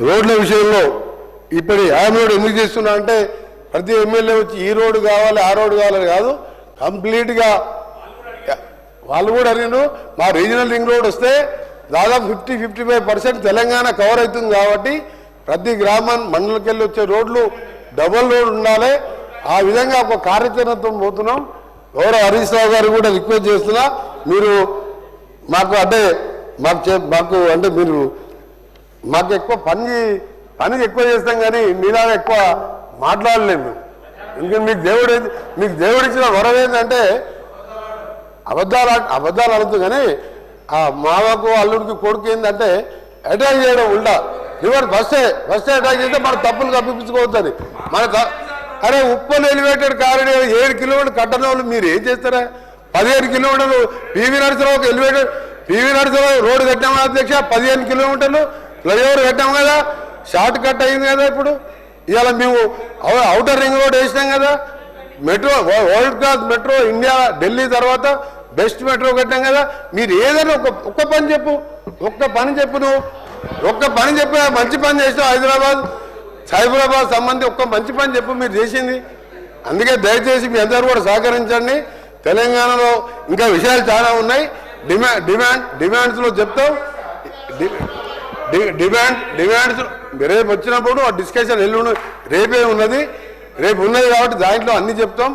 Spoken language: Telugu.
రోడ్ల విషయంలో ఇప్పుడు యామ్ రోడ్ ఎందుకు చేస్తున్నా అంటే ప్రతి ఎమ్మెల్యే వచ్చి ఈ రోడ్డు కావాలి ఆ రోడ్డు కావాలని కాదు, కంప్లీట్గా వాళ్ళు కూడా అడిగినారు. మా రీజనల్ రింగ్ రోడ్ వస్తే దాదాపు 50-55% తెలంగాణ కవర్ అవుతుంది కాబట్టి ప్రతి గ్రామం మండలికెళ్ళి వచ్చే రోడ్లు డబుల్ రోడ్ ఉండాలి. ఆ విధంగా ఒక కార్యాచరణతో పోతున్నాం. గౌరవ హరీష్ రావు గారు కూడా రిక్వెస్ట్ చేస్తున్నా, మీరు మాకు అంటే మీరు మాకు ఎక్కువ పని ఎక్కువ చేస్తాం కానీ మీలాగా ఎక్కువ మాట్లాడలేము. ఎందుకంటే మీకు దేవుడు ఇచ్చిన వరం ఏంటంటే అబద్ధాలు అడుగుతూ కానీ ఆ మామకు అల్లుడికి కొడుకు ఏంటంటే అటాక్ చేయడం ఉల్టా రివర్స్ ఫస్ట్ అటాక్ చేస్తే మన తప్పులు కప్పించుకోవద్దని మన అరే ఉప్పల్ ఎలివేటెడ్ కారిడార్ 7 కిలోమీటర్లు కట్టడం వాళ్ళు మీరు ఏం చేస్తారా? 15 కిలోమీటర్లు పివి నరసింహరావుకి ఎలివేటెడ్ పివి నరసింహరావు రోడ్డు కట్టాము అధ్యక్ష. 15 కిలోమీటర్లు ఫ్లైఓవర్ కట్టాము కదా, షార్ట్ కట్ అయింది కదా. ఇప్పుడు ఇవాళ మేము అవుటర్ రింగ్ రోడ్ వేసినాం కదా, metro world class metro India Delhi తర్వాత బెస్ట్ మెట్రో కట్టాం కదా. మీరు ఏదైనా ఒక్క పని చెప్పు నువ్వు ఒక్క పని చెప్పి మంచి పని చేసినావు. సైబరాబాద్ సంబంధించి ఒక్క మంచి పని చెప్పు మీరు చేసింది. అందుకే దయచేసి మీ అందరూ కూడా సహకరించండి. తెలంగాణలో ఇంకా విషయాలు చాలా ఉన్నాయి. డిమాండ్స్లో చెప్తాం. డిమాండ్స్ రేపు వచ్చినప్పుడు ఆ డిస్కషన్ రేపే ఉన్నది. రేపు ఉన్నది కాబట్టి దాంట్లో అన్ని చెప్తాం.